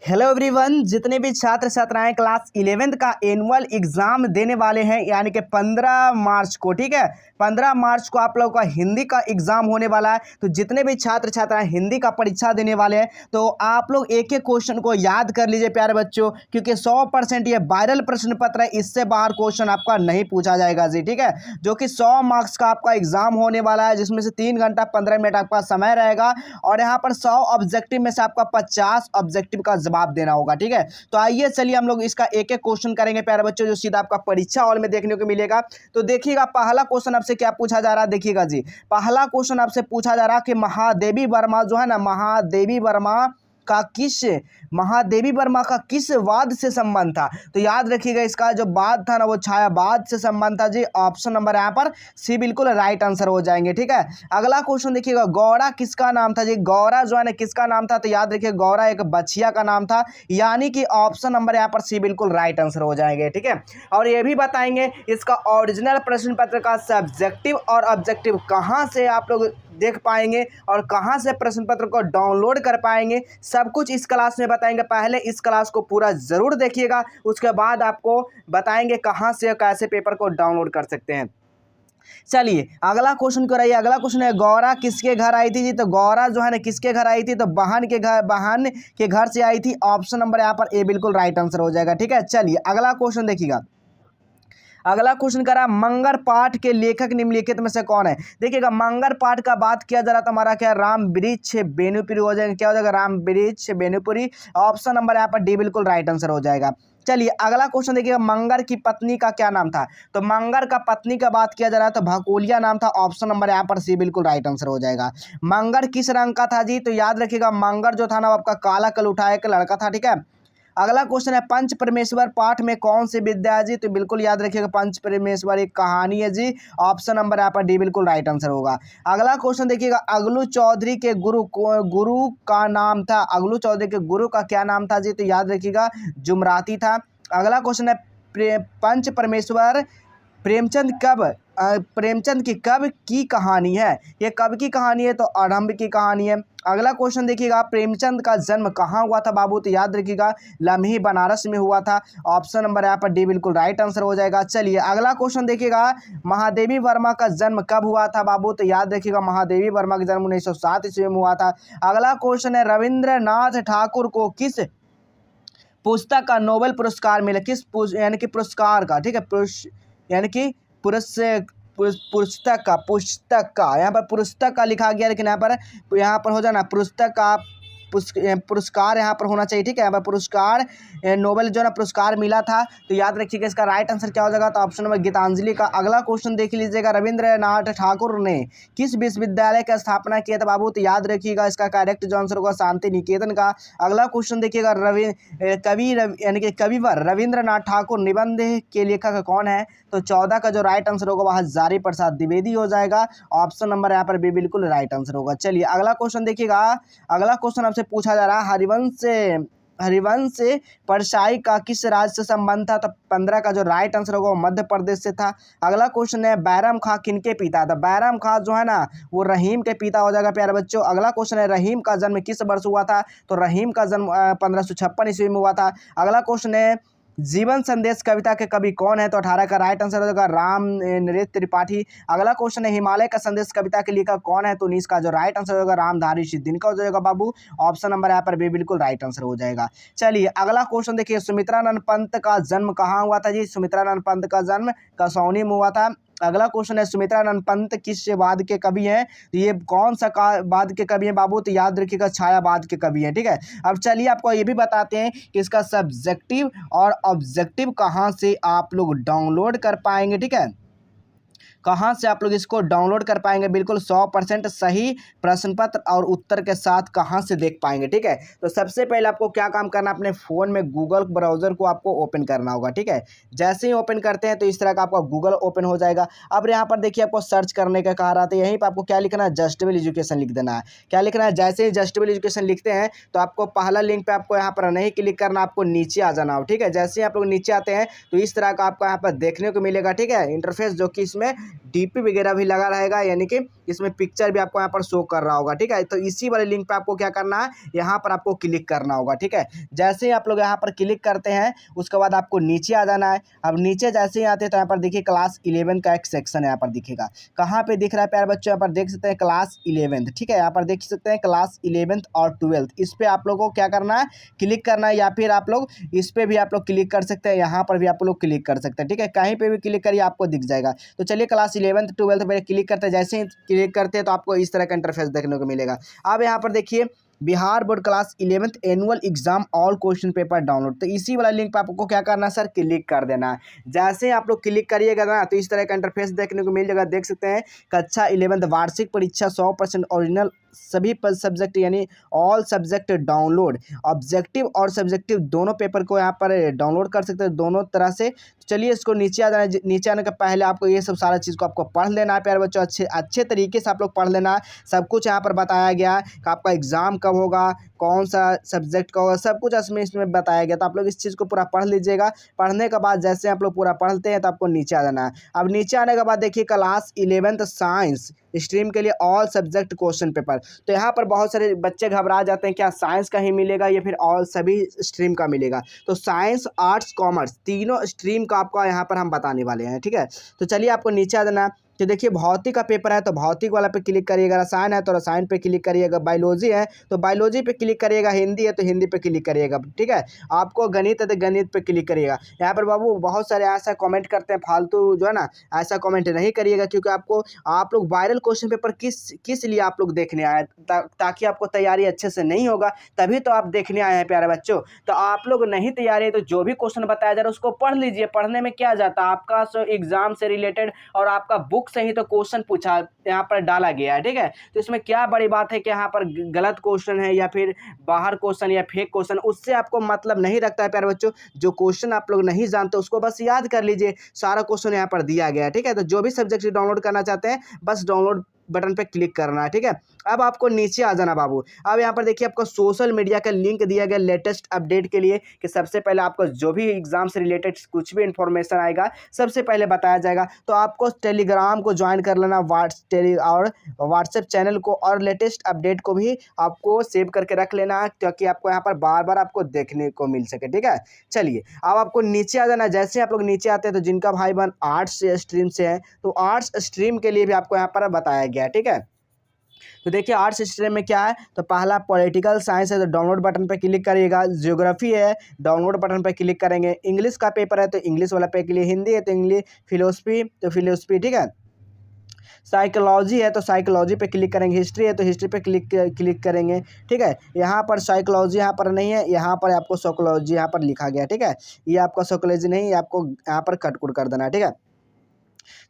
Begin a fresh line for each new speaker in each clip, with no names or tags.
Hello everyone, जितने भी छात्र छात्राएं क्लास 11th का एनुअल एग्जाम देने वाले हैं यानी कि 15 मार्च को, ठीक है। 15 मार्च को आप लोगों का हिंदी का एग्जाम होने वाला है। तो जितने भी छात्र छात्राएं हिंदी का परीक्षा देने वाले हैं तो आप लोग एक एक क्वेश्चन को याद कर लीजिए प्यारे बच्चों, क्योंकि 100% ये वायरल प्रश्न पत्र है। इससे बाहर क्वेश्चन आपका नहीं पूछा जाएगा जी, ठीक है। जो कि 100 मार्क्स का आपका एग्जाम होने वाला है, जिसमें से 3 घंटा 15 मिनट आपका समय रहेगा और यहाँ पर 100 ऑब्जेक्टिव में से आपका 50 ऑब्जेक्टिव का जवाब देना होगा, ठीक है। तो आइए चलिए हम लोग इसका एक एक क्वेश्चन करेंगे प्यारे बच्चों, जो सीधा आपका परीक्षा हॉल में देखने को मिलेगा। तो देखिएगा पहला क्वेश्चन आपसे क्या पूछा जा रहा है, देखिएगा जी। पहला क्वेश्चन आपसे पूछा जा रहा है कि महादेवी वर्मा जो है ना, महादेवी वर्मा का किस वाद से संबंध था। तो याद रखिएगा इसका जो वाद था ना, वो छायावाद से संबंध था जी। ऑप्शन नंबर यहाँ पर सी बिल्कुल राइट आंसर हो जाएंगे, ठीक है। अगला क्वेश्चन देखिएगा, गौरा किसका नाम था जी। गौरा जो है ना किसका नाम था, तो याद रखिए गौरा एक बछिया का नाम था, यानी कि ऑप्शन नंबर यहाँ पर सी बिल्कुल राइट आंसर हो जाएंगे, ठीक है। और ये भी बताएंगे इसका ओरिजिनल प्रश्न पत्र का सब्जेक्टिव और ऑब्जेक्टिव कहाँ से आप लोग देख पाएंगे और कहां से प्रश्न पत्र को डाउनलोड कर पाएंगे, सब कुछ इस क्लास में बताएंगे। पहले इस क्लास को पूरा जरूर देखिएगा, उसके बाद आपको बताएंगे कहां से कैसे पेपर को डाउनलोड कर सकते हैं। चलिए अगला क्वेश्चन कराइए। अगला क्वेश्चन है, गौरा किसके घर आई थी जी। तो गौरा जो है ना किसके घर आई थी, तो बहन के घर से आई थी। ऑप्शन नंबर यहाँ पर ए बिल्कुल राइट आंसर हो जाएगा, ठीक है। चलिए अगला क्वेश्चन देखिएगा। अगला क्वेश्चन करा, मंगर पाठ के लेखक निम्नलिखित में से कौन है। देखिएगा मंगर पाठ का बात किया जा रहा था हमारा क्या, राम वृक्ष बेनुपुरी हो जाएगा। क्या हो जाएगा, राम वृक्ष बेनुपुरी। ऑप्शन नंबर यहाँ पर डी बिल्कुल राइट आंसर हो जाएगा। चलिए अगला क्वेश्चन देखिएगा, मंगर की पत्नी का क्या नाम था। तो मंगर का पत्नी का बात किया जा रहा है तो भकोलिया नाम था। ऑप्शन नंबर यहाँ पर सी बिल्कुल राइट आंसर हो जाएगा। मंगर किस रंग का था जी। तो याद रखिएगा मंगर जो था ना, वो आपका काला कल उठाया एक लड़का था, ठीक है। अगला क्वेश्चन है, पंच परमेश्वर पाठ में कौन सी विद्या है जी। तो बिल्कुल याद रखिएगा पंच परमेश्वर एक कहानी है जी। ऑप्शन नंबर यहाँ पर डी बिल्कुल राइट आंसर होगा। अगला क्वेश्चन देखिएगा, अगलू चौधरी के गुरु का नाम था। अगलू चौधरी के गुरु का क्या नाम था जी। तो याद रखिएगा जुमराती था। अगला क्वेश्चन है, पंच परमेश्वर प्रेमचंद की कब की कहानी है। ये कब की कहानी है, तो आरंभ की कहानी है। अगला क्वेश्चन देखिएगा, प्रेमचंद का जन्म कहाँ हुआ था बाबू। तो याद रखिएगा लम्ही बनारस में हुआ था। ऑप्शन नंबर यहाँ पर डी बिल्कुल राइट आंसर हो जाएगा। चलिए अगला क्वेश्चन देखिएगा, महादेवी वर्मा का जन्म कब हुआ था बाबू। तो याद रखिएगा महादेवी वर्मा का जन्म 1907 ईस्वी में हुआ था। अगला क्वेश्चन है, रविंद्रनाथ ठाकुर को किस पुस्तक का नोबेल पुरस्कार मिला। यानी कि पुरस्कार का, ठीक है, यानी कि पुस्तक का यहाँ पर पुस्तक का लिखा गया, लेकिन यहाँ पर हो जाना पुस्तक का पुरस्कार यहाँ पर होना चाहिए, ठीक है। यहाँ पर पुरस्कार नोबेल जो ना पुरस्कार मिला था। तो याद रखिएगा इसका राइट आंसर क्या हो जाएगा, तो ऑप्शन नंबर गीतांजलि का। अगला क्वेश्चन देख लीजिएगा, रविंद्रनाथ ठाकुर ने किस विश्वविद्यालय की स्थापना किया था बाबू। तो याद रखिएगा इसका करेक्ट जो आंसर होगा शांति निकेतन का। अगला क्वेश्चन देखिएगा, यानी कि कविवर रविंद्रनाथ ठाकुर निबंध के लेखक कौन है। तो 14 का जो राइट आंसर होगा वह हजारी प्रसाद द्विवेदी हो जाएगा। ऑप्शन नंबर यहाँ पर बी बिल्कुल राइट आंसर होगा। चलिए अगला क्वेश्चन देखिएगा। अगला क्वेश्चन आपसे पूछा जा रहा है, हरिवंश परसाई का किस राज्य से संबंध था। तो 15 का जो राइट आंसर होगा वो मध्य प्रदेश से था। अगला क्वेश्चन है, बैरम खां किनके पिता था। बैरम खां जो है ना वो रहीम के पिता हो जाएगा प्यारे बच्चों। अगला क्वेश्चन है, रहीम का जन्म किस वर्ष हुआ था। तो रहीम का जन्म 1556 ईस्वी में हुआ था। अगला क्वेश्चन है, जीवन संदेश कविता के कवि कौन है। तो 18 का राइट आंसर हो जाएगा राम नरेश त्रिपाठी। अगला क्वेश्चन है, हिमालय का संदेश कविता के लेखक कौन है। तो 19 का जो राइट आंसर होगा रामधारी सिद्धिन का हो जाएगा बाबू। ऑप्शन नंबर यहाँ पर भी बिल्कुल राइट आंसर हो जाएगा। चलिए अगला क्वेश्चन देखिए, सुमित्रानंद पंत का जन्म कहाँ हुआ था जी। सुमित्रानंद पंत का जन्म कसौनी में हुआ था। अगला क्वेश्चन है, सुमित्रानंद पंत किस वाद के कवि हैं। तो ये कौन सा वाद के कवि हैं बाबू। तो याद रखिएगा छायावाद के कवि हैं, ठीक है। अब चलिए आपको ये भी बताते हैं कि इसका सब्जेक्टिव और ऑब्जेक्टिव कहाँ से आप लोग डाउनलोड कर पाएंगे, ठीक है। कहाँ से आप लोग इसको डाउनलोड कर पाएंगे, बिल्कुल 100% सही प्रश्न पत्र और उत्तर के साथ कहाँ से देख पाएंगे, ठीक है। तो सबसे पहले आपको क्या काम करना है, अपने फ़ोन में गूगल ब्राउज़र को आपको ओपन करना होगा, ठीक है। जैसे ही ओपन करते हैं तो इस तरह का आपका गूगल ओपन हो जाएगा। अब यहाँ पर देखिए आपको सर्च करने का कहा रहा था, यहीं पर आपको क्या लिखना है, जस्टेबल एजुकेशन लिख देना है। क्या लिखना है, जैसे ही जस्टेबल एजुकेशन लिखते हैं तो आपको पहला लिंक पर आपको यहाँ पर नहीं क्लिक करना, आपको नीचे आ जाना हो, ठीक है। जैसे ही आप लोग नीचे आते हैं तो इस तरह का आपको यहाँ पर देखने को मिलेगा, ठीक है, इंटरफेस, जो कि इसमें डीपी वगैरह भी लगा रहेगा, यानी कि इसमें पिक्चर भी आपको यहाँ पर शो कर रहा होगा, ठीक है। तो इसी वाले लिंक पे आपको क्या करना है, यहाँ पर आपको क्लिक करना होगा, ठीक है। जैसे ही आप लोग यहाँ पर क्लिक करते हैं उसके बाद आपको नीचे आ जाना है। अब नीचे जैसे ही आते हैं तो यहाँ पर देखिए क्लास 11 का एक सेक्शन यहाँ पर दिखेगा। कहाँ पे दिख रहा है प्यारे बच्चों, यहाँ पर देख सकते हैं क्लास 11, ठीक है। यहाँ पर देख सकते हैं क्लास 11 और 12, इस पर आप लोगों को क्या करना है, क्लिक करना है, या फिर आप लोग इस पर भी आप लोग क्लिक कर सकते हैं, यहाँ पर भी आप लोग क्लिक कर सकते हैं, ठीक है। कहीं पे भी क्लिक करिए आपको दिख जाएगा। तो चलिए क्लास 11 12 पे क्लिक करते हैं। जैसे ही क्लिक करते हैं तो आपको इस तरह का इंटरफेस देखने को मिलेगा। अब यहाँ पर देखिए Bihar board class 11th annual exam all question paper download, तो इसी वाला लिंक पर आपको क्या करना है सर, क्लिक कर देना है। जैसे ही आप लोग क्लिक करिएगा ना तो इस तरह का इंटरफेस देखने को मिल जाएगा। देख सकते हैं कक्षा 11 वार्षिक परीक्षा 100% ओरिजिनल सभी सब्जेक्ट यानी ऑल सब्जेक्ट डाउनलोड, ऑब्जेक्टिव और सब्जेक्टिव दोनों पेपर को यहाँ पर डाउनलोड कर सकते हैं दोनों तरह से। चलिए इसको नीचे आ जाना, नीचे आने के पहले आपको ये सब सारा चीज़ को आपको पढ़ लेना है प्यारे बच्चों, अच्छे तरीके से आप लोग पढ़ लेना। सब कुछ यहाँ पर बताया गया कि आपका एग्जाम कब होगा, कौन सा सब्जेक्ट का होगा, सब कुछ इसमें बताया गया। तो आप लोग इस चीज़ को पूरा पढ़ लीजिएगा। पढ़ने के बाद जैसे आप लोग पूरा पढ़ते हैं तो आपको नीचे आ जाना है। अब नीचे आने के बाद देखिए क्लास 11th साइंस स्ट्रीम के लिए ऑल सब्जेक्ट क्वेश्चन पेपर, तो यहाँ पर बहुत सारे बच्चे घबरा जाते हैं क्या साइंस का ही मिलेगा या फिर ऑल सभी स्ट्रीम का मिलेगा। तो साइंस आर्ट्स कॉमर्स तीनों स्ट्रीम का आपका यहाँ पर हम बताने वाले हैं, ठीक है। तो चलिए आपको नीचे आ जाना। तो देखिए भौतिक का पेपर है तो भौतिक वाला पे क्लिक करिएगा, रसायन है तो रसायन पे क्लिक करिएगा, बायोलॉजी है तो बायोलॉजी पे क्लिक करिएगा, हिंदी है तो हिंदी पे क्लिक करिएगा, ठीक है। आपको गणित है तो गणित पे क्लिक करिएगा। यहाँ पर बाबू बहुत सारे ऐसा कमेंट करते हैं फालतू, जो है ना, ऐसा कमेंट नहीं करिएगा, क्योंकि आप लोग वायरल क्वेश्चन पेपर किस लिए आप लोग देखने आए, ताकि आपको तैयारी अच्छे से नहीं होगा तभी तो आप देखने आए हैं प्यारे बच्चों। तो आप लोग नहीं तैयारी है तो जो भी क्वेश्चन बताया जा रहा है उसको पढ़ लीजिए। पढ़ने में क्या जाता है, आपका एग्जाम से रिलेटेड और आपका बुक से ही तो क्वेश्चन पूछा यहाँ पर डाला गया है, ठीक है। तो इसमें क्या बड़ी बात है कि यहाँ पर गलत क्वेश्चन है या फिर बाहर क्वेश्चन या फेक क्वेश्चन, उससे आपको मतलब नहीं रखता है प्यारे बच्चों। जो क्वेश्चन आप लोग नहीं जानते उसको बस याद कर लीजिए, सारा क्वेश्चन यहाँ पर दिया गया है, ठीक है। तो जो भी सब्जेक्ट डाउनलोड करना चाहते हैं बस डाउनलोड बटन पे क्लिक करना है, ठीक है। अब आपको नीचे आ जाना बाबू। अब यहाँ पर देखिए आपको सोशल मीडिया का लिंक दिया गया लेटेस्ट अपडेट के लिए, कि सबसे पहले आपको जो भी एग्जाम से रिलेटेड कुछ भी इंफॉर्मेशन आएगा सबसे पहले बताया जाएगा। तो आपको टेलीग्राम को ज्वाइन कर लेना, और व्हाट्सएप चैनल को, और लेटेस्ट अपडेट को भी आपको सेव करके रख लेना है, ताकि आपको यहाँ पर बार बार आपको देखने को मिल सके, ठीक है। चलिए अब आपको नीचे आ जाना। जैसे आप लोग नीचे आते हैं तो जिनका भाई बहन आर्ट्स स्ट्रीम से है तो आर्ट्स स्ट्रीम के लिए भी आपको यहाँ पर बताया गया, ठीक है। तो देखिए आर्ट्स स्ट्रीम में क्या है, तो पहला पॉलिटिकल साइंस है तो डाउनलोड बटन पे क्लिक करिएगा, ज्योग्राफी है डाउनलोड बटन पे क्लिक करेंगे, इंग्लिश का पेपर है तो इंग्लिश वाला पे क्लिक, हिंदी है तो इंग्लिश, फिलोसफी तो फिलोसफी, ठीक है। साइकोलॉजी है तो साइकोलॉजी पे क्लिक करेंगे, हिस्ट्री है तो हिस्ट्री पे क्लिक करेंगे, ठीक है। यहाँ पर साइकोलॉजी यहाँ पर नहीं है, यहाँ पर आपको साइकोलॉजी यहाँ पर लिखा गया, ठीक है। ये आपका साइकोलॉजी नहीं, ये आपको यहाँ पर कट कर देना है, ठीक है।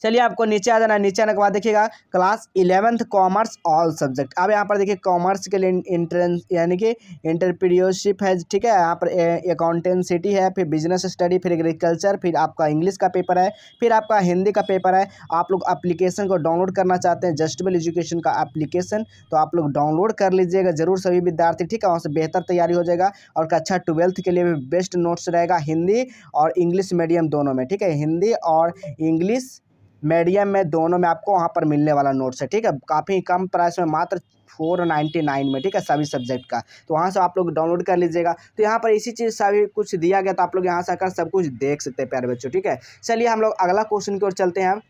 चलिए आपको नीचे आ जाना। नीचे आने के बाद देखिएगा class 11th commerce all subject. अब यहाँ पर देखिए कॉमर्स के लिए एंट्रेंस यानी कि एंटरप्रेन्योरशिप है, ठीक है। यहाँ पर अकाउंटेंसी है, फिर बिजनेस स्टडी, फिर एग्रीकल्चर, फिर आपका इंग्लिश का पेपर है, फिर आपका हिंदी का पेपर है। आप लोग एप्लीकेशन को डाउनलोड करना चाहते हैं, जस्टेबल एजुकेशन का एप्लीकेशन, तो आप लोग डाउनलोड कर लीजिएगा जरूर सभी विद्यार्थी, ठीक है। वहाँ से बेहतर तैयारी हो जाएगा। और कक्षा 12th के लिए भी बेस्ट नोट्स रहेगा, हिंदी और इंग्लिश मीडियम दोनों में, ठीक है। हिंदी और इंग्लिश मीडियम में दोनों में आपको वहाँ पर मिलने वाला नोट्स है, ठीक है। काफ़ी कम प्राइस में, मात्र 499 में, ठीक है, सभी सब्जेक्ट का। तो वहाँ से आप लोग डाउनलोड कर लीजिएगा। तो यहाँ पर इसी चीज़ सभी कुछ दिया गया, तो आप लोग यहाँ से आकर सब कुछ देख सकते हैं प्यारे बच्चों, ठीक है। चलिए हम लोग अगला क्वेश्चन की ओर चलते हैं।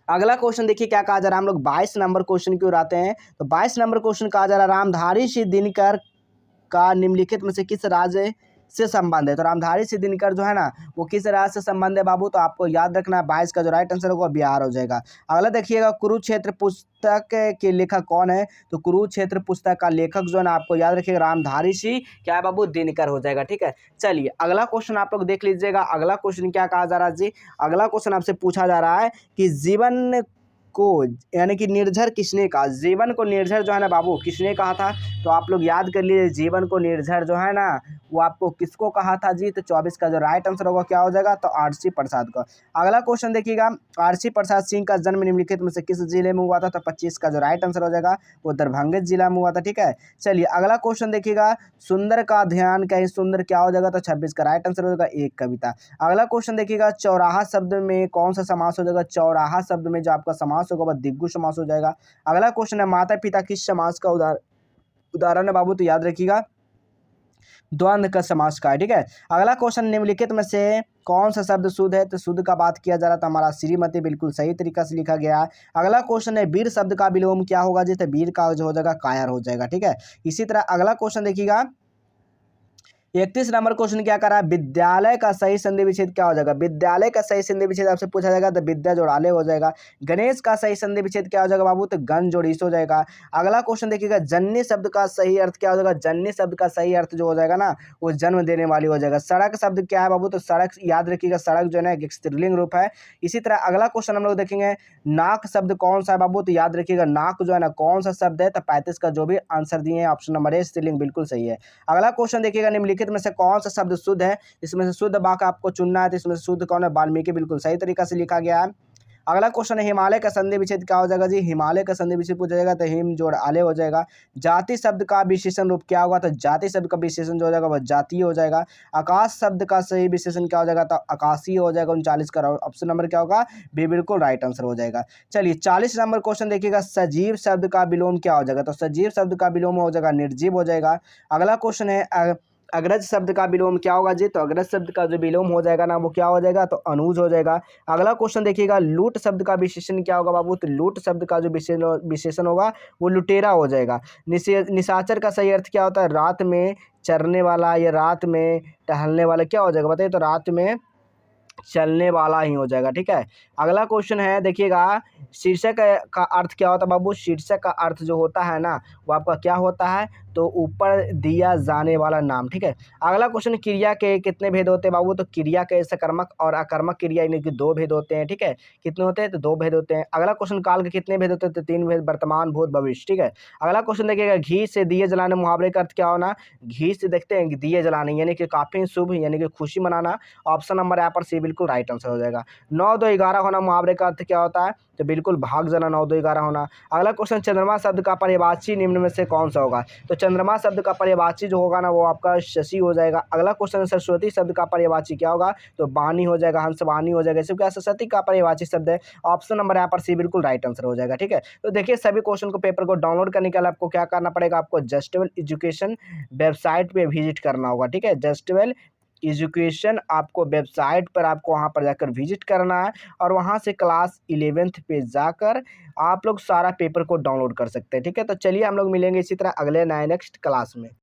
अगला क्वेश्चन देखिए क्या कहा जा रहा है, हम लोग 22 नंबर क्वेश्चन की ओर आते हैं। तो 22 नंबर क्वेश्चन कहा जा रहा है, रामधारी सिंह दिनकर का निम्नलिखित में से किस राज्य से संबंध है। तो रामधारी सिंह दिनकर जो है ना वो किस राज्य से संबंध है बाबू, तो आपको याद रखना है 22 का जो राइट आंसर होगा बिहार हो जाएगा। अगला देखिएगा कुरुक्षेत्र पुस्तक के लेखक कौन है, तो कुरुक्षेत्र पुस्तक का लेखक जो है ना आपको याद रखिएगा रामधारी सिंह क्या है बाबू, दिनकर हो जाएगा, ठीक है। चलिए अगला क्वेश्चन आप लोग देख लीजिएगा। अगला क्वेश्चन क्या कहा जा रहा है जी, अगला क्वेश्चन आपसे पूछा जा रहा है कि जीवन को यानी कि निर्झर किसने कहा? जीवन को निर्झर जो है ना बाबू किसने कहा था? तो आप लोग याद कर लीजिए, जीवन को निर्झर जो है ना वो आपको किसको कहा था जी? तो 24 का जो राइट आंसर होगा क्या हो जाएगा? तो आरसी प्रसाद को। अगला क्वेश्चन देखिएगा, आरसी प्रसाद सिंह का जन्म निम्नलिखित में से किस जिले में हुआ था? तो 25 का जो राइट आंसर हो जाएगा वो दरभंगा जिला में हुआ था। ठीक है, चलिए अगला क्वेश्चन देखिएगा, सुंदर का ध्यान कहीं सुंदर क्या हो जाएगा? तो 26 का राइट आंसर हो जाएगा एक कविता। अगला क्वेश्चन देखिएगा, चौराहा शब्द में कौन सा समास हो जाएगा? चौराहा शब्द में जो आपका समास होगा वह द्विगु समास हो जाएगा। अगला क्वेश्चन है, माता पिता किस समास का उदाहरण है बाबू? तो याद रखिएगा द्वंद्व का समास का है। ठीक है, अगला क्वेश्चन, निम्नलिखित में से कौन सा शब्द शुद्ध है? तो शुद्ध का बात किया जा रहा था हमारा श्रीमती, बिल्कुल सही तरीका से लिखा गया है। अगला क्वेश्चन है, वीर शब्द का विलोम क्या होगा? जैसे वीर का जो हो जाएगा कायर हो जाएगा। ठीक है, इसी तरह अगला क्वेश्चन देखिएगा, 31 नंबर क्वेश्चन क्या कर रहा है? विद्यालय का सही संधि विच्छेद क्या हो जाएगा? विद्यालय का सही संधि विच्छेद आपसे पूछा जाएगा तो विद्या जोड़ाले हो जाएगा। गणेश का सही संधि विच्छेद क्या हो जाएगा बाबू? तो गण जोड़ीस हो जाएगा। अगला क्वेश्चन देखिएगा, जन्य शब्द का सही अर्थ क्या हो जाएगा? जन्य शब्द का सही अर्थ जो हो जाएगा ना वो जन्म देने वाली हो जाएगा। सड़क शब्द क्या है बाबू? तो सड़क याद रखिएगा, सड़क जो है ना एक स्त्रीलिंग रूप है। इसी तरह अगला क्वेश्चन हम लोग देखेंगे, नाक शब्द कौन सा है बाबू? तो याद रखिएगा नाक जो है ना कौन सा शब्द है? तो 35 का जो भी आंसर दिए हैं ऑप्शन नंबर ए स्त्रीलिंग बिल्कुल सही है। अगला क्वेश्चन देखिएगा, निम्नलिखित में से कौन सा शब्द शुद्ध है? इसमें से शुद्ध वाक्य आपको चुनना है, तो इसमें से शुद्ध कौन है? वाल्मीकि, बिल्कुल सही तरीका से लिखा गया है। अगला क्वेश्चन है, हिमालय का संधि विच्छेद क्या हो जाएगा जी? हिमालय का संधि विच्छेद पूछा जाएगा तो हिम जोड़ आले हो जाएगा। जाति शब्द का विशेषण रूप क्या होगा? तो जाति शब्द का विशेषण जो हो जाएगा वह जातीय हो जाएगा। आकाश शब्द का सही विशेषण क्या हो जाएगा? तो आकाशीय हो जाएगा। 39 का ऑप्शन नंबर क्या होगा? बी बिल्कुल राइट आंसर हो जाएगा। चलिए 40 नंबर क्वेश्चन देखिएगा, सजीव शब्द का विलोम क्या हो जाएगा? तो सजीव शब्द का विलोम हो जाएगा निर्जीव हो जाएगा। अगला क्वेश्चन है, अग्रज शब्द का विलोम क्या होगा जी? तो अग्रज शब्द का जो विलोम हो जाएगा ना वो क्या हो जाएगा? तो अनुज हो जाएगा। अगला क्वेश्चन देखिएगा, लूट शब्द का विशेषण क्या होगा बाबू? तो लूट शब्द का जो विशेषण होगा वो लुटेरा हो जाएगा। निशाचर का सही अर्थ क्या होता है? रात में चरने वाला या रात में टहलने वाला क्या हो जाएगा बताइए? तो रात में चलने वाला ही हो जाएगा। ठीक है, अगला क्वेश्चन है देखिएगा, शीर्षक का अर्थ क्या होता है बाबू? शीर्षक का अर्थ जो होता है ना वो आपका क्या होता है? तो ऊपर दिया जाने वाला नाम। ठीक है, अगला क्वेश्चन, क्रिया के कितने भेद होते हैं बाबू? तो क्रिया के सकर्मक और अकर्मक क्रिया यानी कि 2 भेद होते हैं। ठीक है, कितने होते हैं? तो 2 भेद होते हैं। अगला क्वेश्चन, काल के कितने भेद होते हैं? तो 3 भेद, वर्तमान, भूत, भविष्य। ठीक है, अगला क्वेश्चन देखिएगा, घी से दिए जलाने मुहावरे का अर्थ क्या होना? घी से देखते हैं दिए जलाने यानी कि काफी शुभ यानी कि खुशी मनाना। ऑप्शन नंबर यहाँ पर सी बिल्कुल राइट आंसर हो जाएगा। 9 2 11 होना मुहावरे का अर्थ क्या होता है? तो बिल्कुल भाग जाना, 9 2 11 होना। अगला क्वेश्चन, चंद्रमा शब्द का पर्यायवाची निम्न में से कौन सा होगा? तो चंद्रमा शब्द का पर्यायवाची जो होगा ना वो आपका शशि हो जाएगा। अगला क्वेश्चन, सरस्वती शब्द का पर्यायवाची क्या होगा? तो वाणी हो जाएगा, हंस वाणी हो जाएगा। इसमें क्या सरस्वती का पर्यायवाची शब्द है? ऑप्शन नंबर यहाँ पर सी बिल्कुल राइट आंसर हो जाएगा। ठीक है, तो देखिए सभी क्वेश्चन को पेपर को डाउनलोड करने के लिए आपको क्या करना पड़ेगा? आपको जस्टेबल एजुकेशन वेबसाइट पे विजिट करना होगा। ठीक है, जस्टेबल एजुकेशन आपको वेबसाइट पर आपको वहाँ पर जाकर विजिट करना है और वहाँ से क्लास 11th पे जाकर आप लोग सारा पेपर को डाउनलोड कर सकते हैं। ठीक है, तो चलिए हम लोग मिलेंगे इसी तरह अगले नए नेक्स्ट क्लास में।